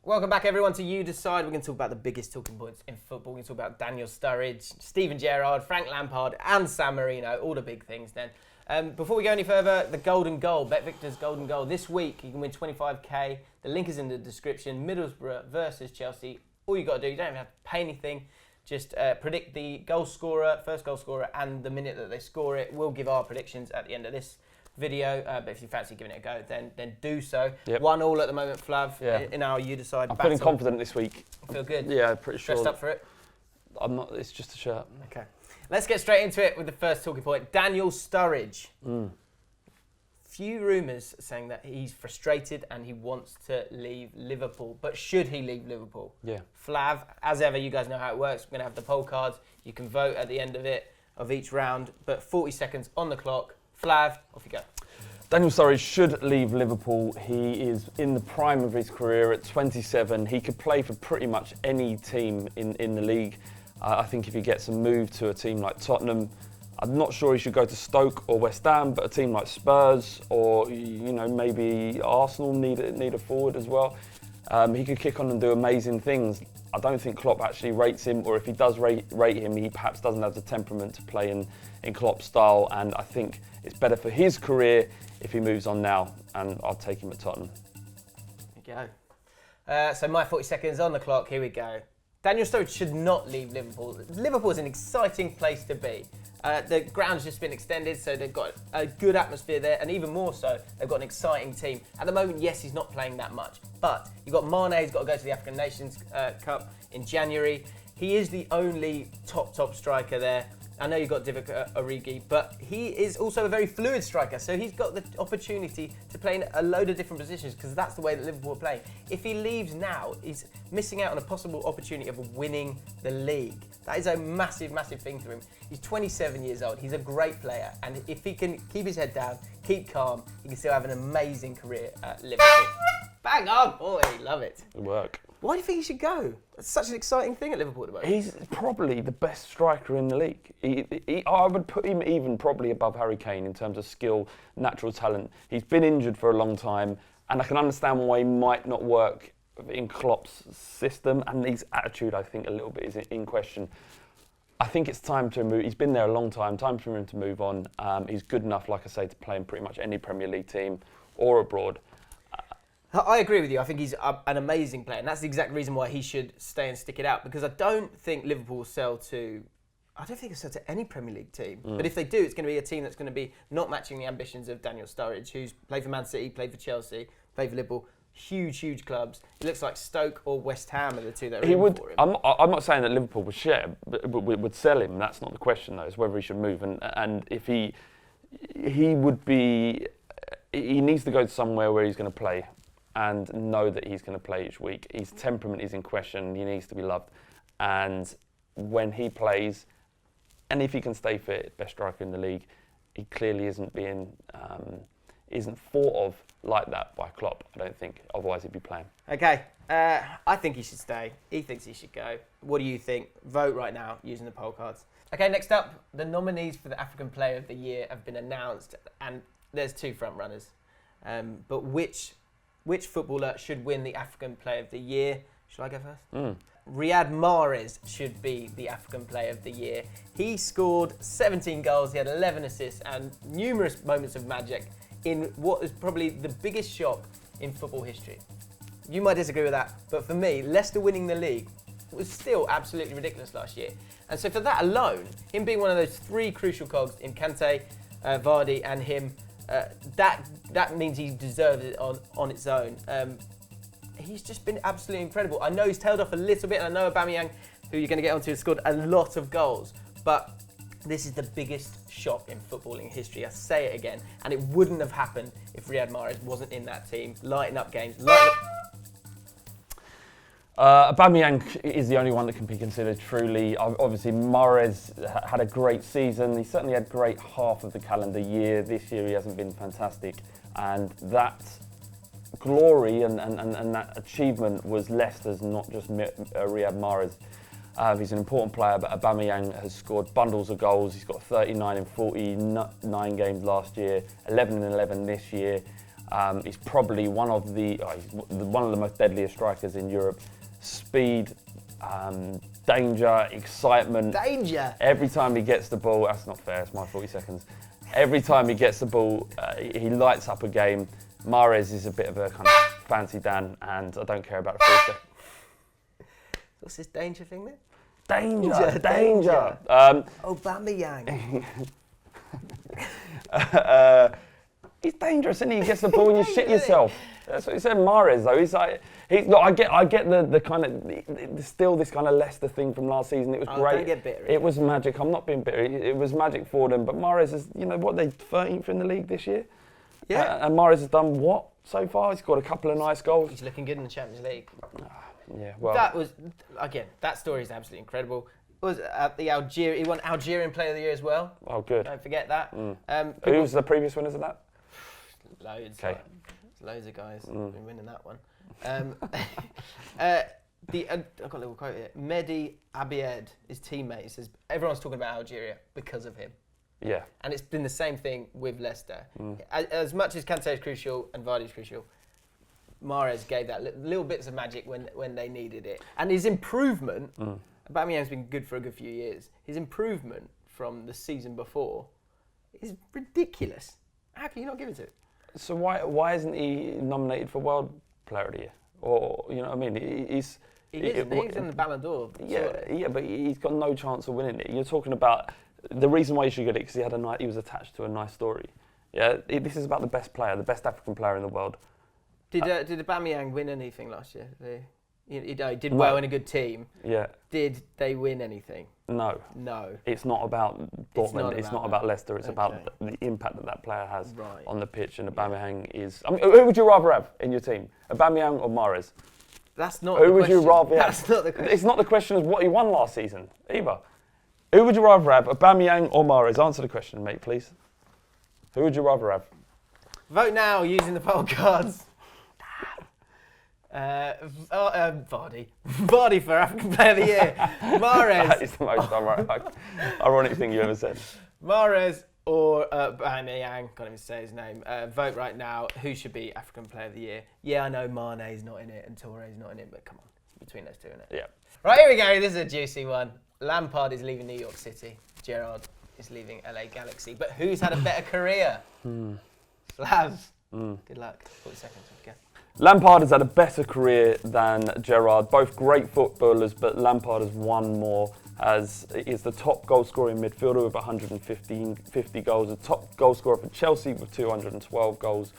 Welcome back, everyone, to You Decide. We're going to talk about the biggest talking points in football. We're going to talk about Daniel Sturridge, Steven Gerrard, Frank Lampard, and San Marino. All the big things then. Before we go any further, the golden goal, BetVictor's golden goal. This week, you can win 25k. The link is in the description. Middlesbrough versus Chelsea. All you got to do, you don't even have to pay anything. Just predict the goal scorer, first goal scorer, and the minute that they score it. We'll give our predictions at the end of this video, but if you fancy giving it a go, then do so. Yep. 1-1 at the moment, Flav, in our You Decide battle. I'm feeling confident this week. Feel good? Yeah, pretty sure. Dressed up for it? I'm not, it's just a shirt. Okay. Let's get straight into it with the first talking point. Daniel Sturridge. Few rumours saying that he's frustrated and he wants to leave Liverpool. But should he leave Liverpool? Yeah. Flav, as ever, you guys know how it works. We're going to have the poll cards. You can vote at the end of each round. But 40 seconds on the clock. Flav, off you go. Daniel Sturridge should leave Liverpool. He is in the prime of his career at 27. He could play for pretty much any team in the league. I think if he gets a move to a team like Tottenham, I'm not sure he should go to Stoke or West Ham, but a team like Spurs or maybe Arsenal need a forward as well. He could kick on and do amazing things. I don't think Klopp actually rates him, or if he does rate him, he perhaps doesn't have the temperament to play in Klopp's style, and I think it's better for his career if he moves on now, and I'll take him at Tottenham. There you go. So my 40 seconds on the clock, here we go. Daniel Sturridge should not leave Liverpool. Liverpool is an exciting place to be. The ground's just been extended, so they've got a good atmosphere there, and even more so, they've got an exciting team. At the moment, yes, he's not playing that much, but you've got Mane, he's got to go to the African Nations Cup in January. He is the only top striker there. I know you've got Divock Origi, but he is also a very fluid striker, so he's got the opportunity to play in a load of different positions because that's the way that Liverpool are playing. If he leaves now, he's missing out on a possible opportunity of winning the league. That is a massive, massive thing for him. He's 27 years old. He's a great player, and if he can keep his head down, keep calm, he can still have an amazing career at Liverpool. Bang on, boy, love it. Good work. Why do you think he should go? It's such an exciting thing at Liverpool at the moment. He's probably the best striker in the league. I would put him even probably above Harry Kane in terms of skill, natural talent. He's been injured for a long time, and I can understand why he might not work in Klopp's system, and his attitude, I think, a little bit is in question. I think it's time to move. He's been there a long time for him to move on. He's good enough, like I say, to play in pretty much any Premier League team or abroad. I agree with you. I think he's an amazing player, and that's the exact reason why he should stay and stick it out. Because I don't think Liverpool will sell to any Premier League team. But if they do, it's going to be a team that's going to be not matching the ambitions of Daniel Sturridge, who's played for Man City, played for Chelsea, played for Liverpool. Huge clubs. It looks like Stoke or West Ham are the two that are in for him. I'm not saying that Liverpool would sell him. That's not the question, though. It's whether he should move, and if he needs to go somewhere where he's going to play and know that he's going to play each week. His temperament is in question. He needs to be loved. And when he plays, and if he can stay fit, best striker in the league, he clearly isn't thought of like that by Klopp, I don't think. Otherwise, he'd be playing. Okay. I think he should stay. He thinks he should go. What do you think? Vote right now using the poll cards. Okay, next up, the nominees for the African Player of the Year have been announced, and there's two front runners. But which footballer should win the African Player of the Year? Should I go first? Riyad Mahrez should be the African Player of the Year. He scored 17 goals, he had 11 assists and numerous moments of magic in what is probably the biggest shock in football history. You might disagree with that, but for me, Leicester winning the league was still absolutely ridiculous last year. And so for that alone, him being one of those three crucial cogs in Kante, Vardy and him, that means he deserves it on its own. He's just been absolutely incredible. I know he's tailed off a little bit, and I know Aubameyang, who you're going to get onto, has scored a lot of goals, but this is the biggest shock in footballing history. I say it again, and it wouldn't have happened if Riyad Mahrez wasn't in that team, lighting up games. Aubameyang is the only one that can be considered truly. Obviously, Mahrez had a great season. He certainly had a great half of the calendar year. This year, he hasn't been fantastic. And that glory and that achievement was Leicester's, not just Riyad Mahrez. He's an important player, but Aubameyang has scored bundles of goals. He's got 39 in 49 games last year, 11 in 11 this year. He's probably one of the most deadliest strikers in Europe. Speed, danger, excitement. Danger! Every time he gets the ball, that's not fair, it's my 40 seconds. Every time he gets the ball, he lights up a game. Mahrez is a bit of a kind of fancy Dan, and I don't care about the 40 seconds. What's this danger thing then? Danger. Aubameyang. He's dangerous, isn't he? He gets the ball and you shit yourself. That's what he said. Mahrez though, he's like, look, I get the kind of still this kind of Leicester thing from last season. It was great. Don't get bitter. It was magic. I'm not being bitter. It was magic for them. But Mahrez is, what they 13th in the league this year. Yeah. And Mahrez has done what so far? He's got a couple of nice goals. He's looking good in the Champions League. Yeah. Well, That was again. That story is absolutely incredible. It was he won Algerian Player of the Year as well. Oh, good. Don't forget that. Who was the previous winners of that? Loads. Okay. Loads of guys have been winning that one. I've got a little quote here. Mehdi Abied, his teammate, says everyone's talking about Algeria because of him. Yeah. And it's been the same thing with Leicester. As much as Kante is crucial and Vardy is crucial, Mahrez gave that little bits of magic when they needed it. And his improvement, Aubameyang's been good for a good few years. His improvement from the season before is ridiculous. How can you not give it to it? So why isn't he nominated for World Player of the Year? Or you know what I mean? He's in the Ballon d'Or. Yeah, but he's got no chance of winning it. You're talking about the reason why he should get it because he was attached to a nice story. Yeah, this is about the best player, the best African player in the world. Did Aubameyang win anything last year? He did well in a good team. Yeah. Did they win anything? No. It's not about Dortmund. It's not about Leicester. It's about the impact that player has on the pitch. And Aubameyang is. I mean, who would you rather have in your team, Aubameyang or Mahrez? That's not. Who would you rather have? That's not the question. It's not the question of what he won last season either. Who would you rather have, Aubameyang or Mahrez? Answer the question, mate, please. Who would you rather have? Vote now using the poll cards. Vardy. Vardy for African Player of the Year. Mahrez. That is the most ironic thing you ever said. Mahrez or Aubameyang, can't even say his name. Vote right now. Who should be African Player of the Year? Yeah, I know Mane's not in it and Touré's not in it, but come on, it's between those two, isn't it? Yeah. Right, here we go. This is a juicy one. Lampard is leaving New York City. Gerrard is leaving LA Galaxy. But who's had a better career? Flav. Good luck. 40 seconds. Go. Lampard has had a better career than Gerrard. Both great footballers, but Lampard has won more. As is the top goal scoring midfielder with 150 goals, the top goal scorer for Chelsea with 212 goals.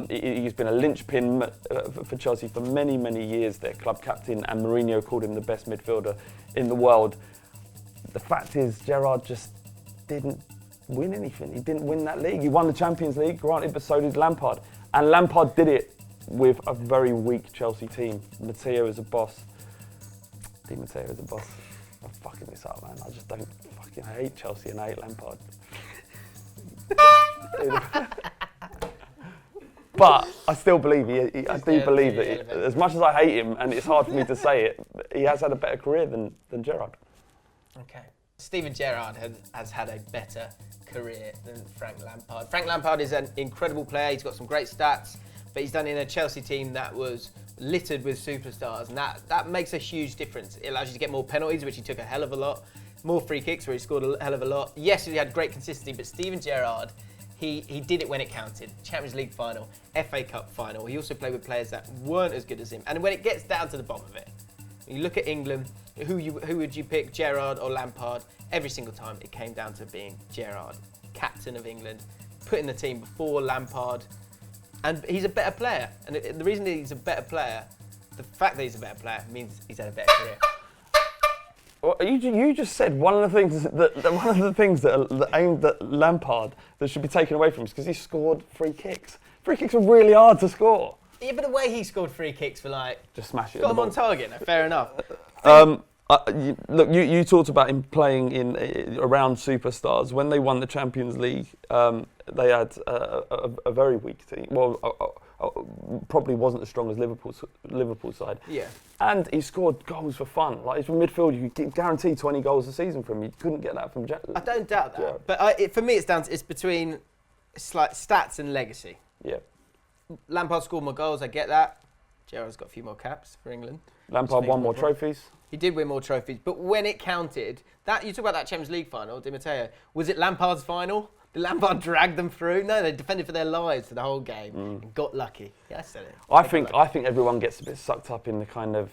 He's been a linchpin for Chelsea for many, many years. Their club captain, and Mourinho called him the best midfielder in the world. The fact is, Gerrard just didn't win anything. He didn't win that league. He won the Champions League, granted, but so did Lampard. And Lampard did it with a very weak Chelsea team. Matteo is a boss. Di Matteo is a boss. I'm fucking this up, man. I just don't I hate Chelsea and I hate Lampard. But I still believe I do believe that as much as I hate him, and it's hard for me to say it, he has had a better career than Gerrard. Okay. Steven Gerrard has had a better career than Frank Lampard. Frank Lampard is an incredible player. He's got some great stats, but he's done it in a Chelsea team that was littered with superstars, and that makes a huge difference. It allows you to get more penalties, which he took a hell of a lot, more free kicks, where he scored a hell of a lot. Yes, he had great consistency, but Steven Gerrard, he did it when it counted. Champions League final, FA Cup final. He also played with players that weren't as good as him. And when it gets down to the bottom of it, you look at England, who would you pick, Gerrard or Lampard? Every single time it came down to being Gerrard, captain of England, put in the team before Lampard. And he's a better player. And the reason that he's a better player, the fact that he's a better player means he's had a better career. Well, you just said one of the things that aimed at Lampard that should be taken away from him is because he scored free kicks. Free kicks are really hard to score. Yeah, but the way he scored free kicks for just smash it. Got him on target. No, fair enough. Look, you talked about him playing in around superstars. When they won the Champions League, they had a very weak team. Well, probably wasn't as strong as Liverpool side. Yeah. And he scored goals for fun. Like, from midfield, you could guarantee 20 goals a season from him. You couldn't get that from I don't doubt that. Yeah. But for me, it's between stats and legacy. Yeah. Lampard scored more goals, I get that. Gerrard's got a few more caps for England. Lampard won more trophies. He did win more trophies, but when it counted, you talk about that Champions League final, Di Matteo, was it Lampard's final? Did Lampard drag them through? No, they defended for their lives for the whole game and got lucky. Yeah, I said it. I think everyone gets a bit sucked up in the kind of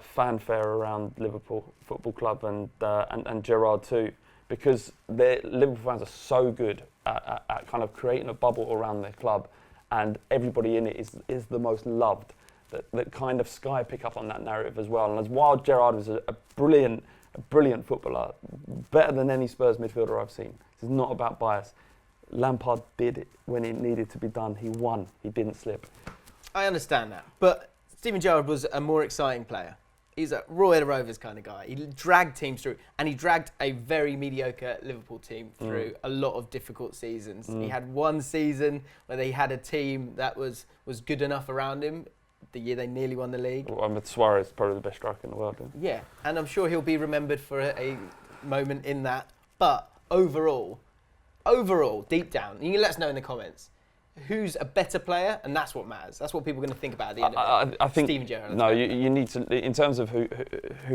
fanfare around Liverpool Football Club and Gerrard too, because Liverpool fans are so good at kind of creating a bubble around their club, and everybody in it is the most loved. That kind of Sky pick up on that narrative as well. And as while Gerrard was a brilliant footballer, better than any Spurs midfielder I've seen. This is not about bias. Lampard did it when it needed to be done. He won. He didn't slip. I understand that, but Steven Gerrard was a more exciting player. He's a Roy Rovers kind of guy. He dragged teams through, and he dragged a very mediocre Liverpool team through a lot of difficult seasons. He had one season where they had a team that was good enough around him. The year they nearly won the league. Well, with Suarez, probably the best striker in the world. Yeah, and I'm sure he'll be remembered for a moment in that. But overall, deep down, you can let us know in the comments who's a better player, and that's what matters. That's what people are going to think about at the end of it. I think Steven Gerrard. No, you need to, in terms of who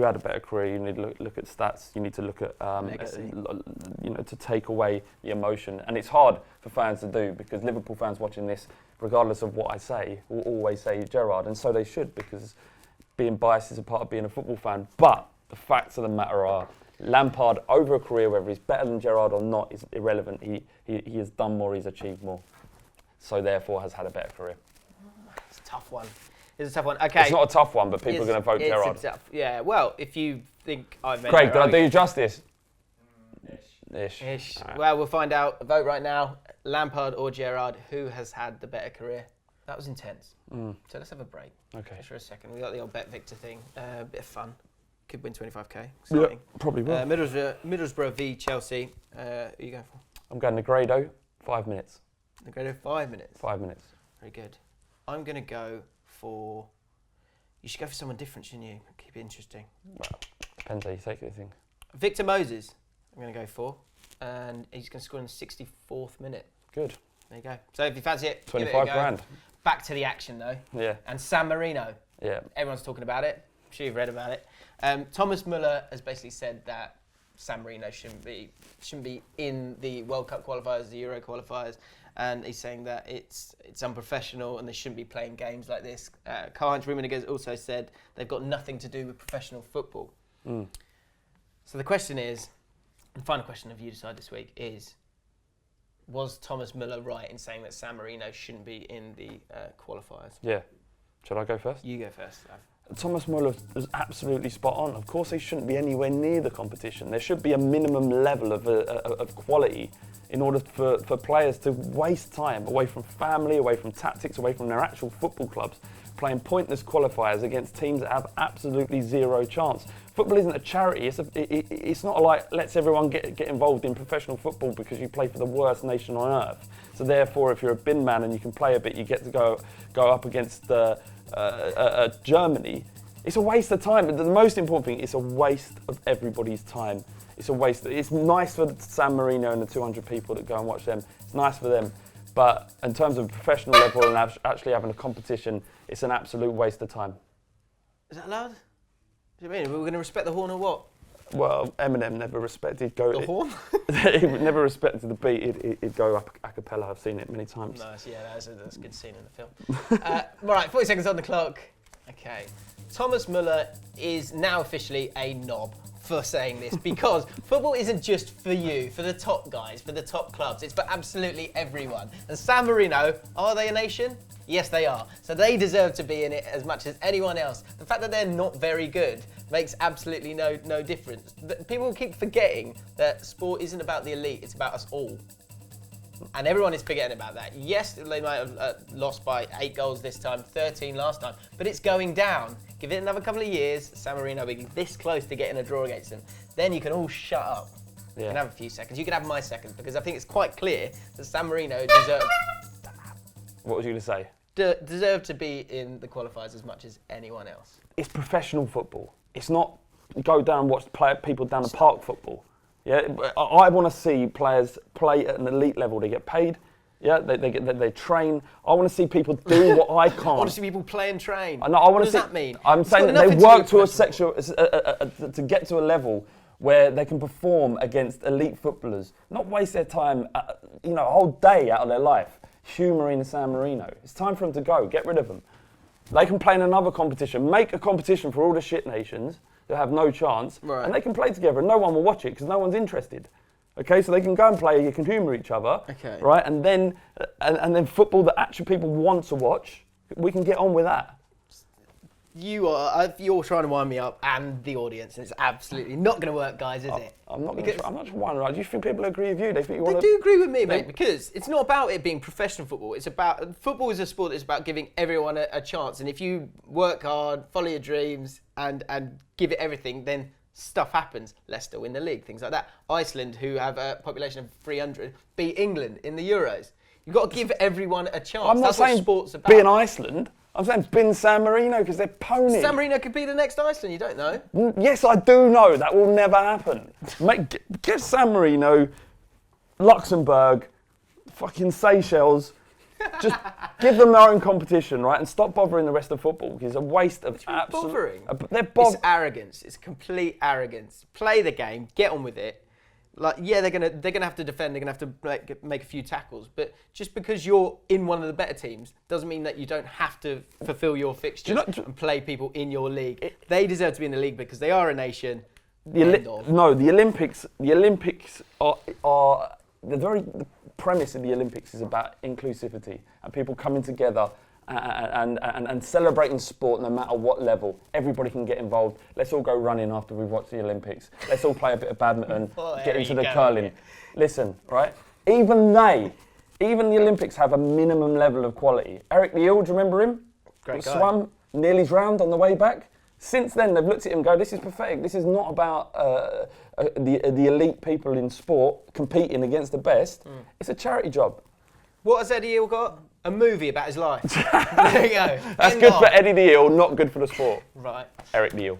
had a better career, you need to look at stats. You need to look at to take away the emotion, and it's hard for fans to do because Liverpool fans watching this, regardless of what I say, will always say Gerrard, and so they should, because being biased is a part of being a football fan. But the facts of the matter are, Lampard, over a career, whether he's better than Gerrard or not, is irrelevant. He has done more, he's achieved more, so therefore has had a better career. It's a tough one. It's a tough one. Okay. It's not a tough one, but people are going to vote Gerrard. Yeah, well, if you think I've made Craig, did I do you justice? Ish. Right. Well, we'll find out. Vote right now. Lampard or Gerrard, who has had the better career? That was intense. So let's have a break. Okay. Just for a second. We got the old Bet Victor thing. A bit of fun. Could win 25k. Yeah, probably will. Middlesbrough v Chelsea. Who are you going for? I'm going to Negredo, 5 minutes. Negredo, 5 minutes. 5 minutes. Very good. I'm going to go for... You should go for someone different, shouldn't you? Keep it interesting. Well, depends how you take the thing. Victor Moses, I'm going to go for. And he's going to score in the 64th minute. Good. There you go. So if you fancy it, 25 grand. Back to the action, though. Yeah. And San Marino. Yeah. Everyone's talking about it. I'm sure you've read about it. Thomas Muller has basically said that San Marino shouldn't be in the World Cup qualifiers, the Euro qualifiers, and he's saying that it's unprofessional and they shouldn't be playing games like this. Karl-Heinz Rummenigge has also said they've got nothing to do with professional football. So the question is, and final question of you decide this week is, was Thomas Muller right in saying that San Marino shouldn't be in the qualifiers? Yeah. Should I go first? You go first. Thomas Muller was absolutely spot on. Of course, they shouldn't be anywhere near the competition. There should be a minimum level of quality in order for players to waste time away from family, away from tactics, away from their actual football clubs, playing pointless qualifiers against teams that have absolutely zero chance. Football isn't a charity. It's not like let's everyone get involved in professional football because you play for the worst nation on earth. So therefore, if you're a bin man and you can play a bit, you get to go up against Germany. It's a waste of time. But the most important thing, it's a waste of everybody's time. It's a waste. It's nice for San Marino and the 200 people that go and watch them. It's nice for them. But in terms of professional level and actually having a competition, it's an absolute waste of time. Is that allowed? What do you mean? We're going to respect the horn or what? Well, Eminem never respected the horn. He never respected the beat. He'd go a cappella. I've seen it many times. Nice, yeah, that's a good scene in the film. Right, 40 seconds on the clock. Okay, Thomas Muller is now officially a knob for saying this because football isn't just for you, for the top guys, for the top clubs. It's for absolutely everyone. And San Marino, are they a nation? Yes, they are. So they deserve to be in it as much as anyone else. The fact that they're not very good makes absolutely no difference. People keep forgetting that sport isn't about the elite, it's about us all. And everyone is forgetting about that. Yes, they might have lost by 8 goals this time, 13 last time, but it's going down. Give it another couple of years, San Marino will be this close to getting a draw against them. Then you can all shut up. Yeah. You can have a few seconds. You can have my second, because I think it's quite clear that San Marino deserve... What was you going to say? Deserve to be in the qualifiers as much as anyone else. It's professional football. It's not go down and watch people down the park football. Yeah, I want to see players play at an elite level. They get paid Yeah, they train. I want to see people do what I can't. I want to see people play and train. I want what to does see, that mean? I'm saying that they work to to get to a level where they can perform against elite footballers, not waste their time, a whole day out of their life humouring the San Marino. It's time for them to go. Get rid of them. They can play in another competition. Make a competition for all the shit nations that have no chance, and they can play together, and no one will watch it because no one's interested. Okay, so they can go and play. You can humour each other, right? And then and then football that actually people want to watch, we can get on with that. You're trying to wind me up and the audience, and it's absolutely not going to work, guys, is it? I'm not trying to wind you up. Do you think people agree with you? They do agree with me, mate, because it's not about it being professional football. It's about football is a sport that's about giving everyone a chance, and if you work hard, follow your dreams, and give it everything, then stuff happens. Leicester win the league, things like that. Iceland, who have a population of 300, beat England in the Euros. You've got to give everyone a chance. I'm not That's saying what sport's about. Being Iceland. I'm saying bin San Marino because they're pony. San Marino could be the next Iceland, you don't know. Yes, I do know. That will never happen. Get San Marino, Luxembourg, fucking Seychelles. Just give them their own competition, right? And stop bothering the rest of football because it's a waste of absolute... Bothering? It's arrogance. It's complete arrogance. Play the game. Get on with it. They're gonna have to defend. They're gonna have to make a few tackles. But just because you're in one of the better teams doesn't mean that you don't have to fulfil your fixtures and play people in your league. They deserve to be in the league because they are a nation. The Olympics. The Olympics are the premise of the Olympics is about inclusivity and people coming together and celebrating sport no matter what level. Everybody can get involved. Let's all go running after we watch the Olympics. Let's all play a bit of badminton, get into the curling. Listen, right? Even the Olympics have a minimum level of quality. Eric the Eel, do you remember him? Great guy. Swam, nearly drowned on the way back. Since then, they've looked at him and go, this is pathetic. This is not about the elite people in sport competing against the best. It's a charity job. What has Eddie Eel got? A movie about his life. There you go. That's good for Eddie the Eel, not good for the sport. Right. Eric the Eel.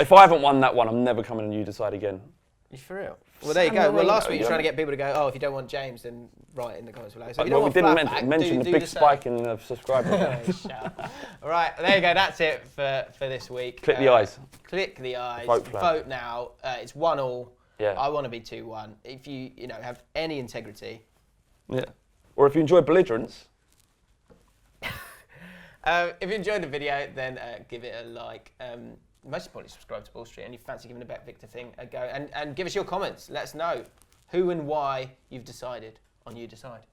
If I haven't won that one, I'm never coming on You Decide again. You for real? Well, there you go. Well, last week you were trying to get people to go, oh, if you don't want James, then write in the comments below. So we didn't mention the big spike in the subscribers. All right, there you go. That's it for this week. Click the eyes. Click the eyes. Vote now. It's 1-1. Yeah. I want to be 2-1. If you have any integrity. Yeah. Or if you enjoy belligerence. If you enjoyed the video, then give it a like. Most importantly, subscribe to Ball Street, and if you fancy giving the Bet Victor thing a go, and give us your comments. Let us know who and why you've decided on You Decide.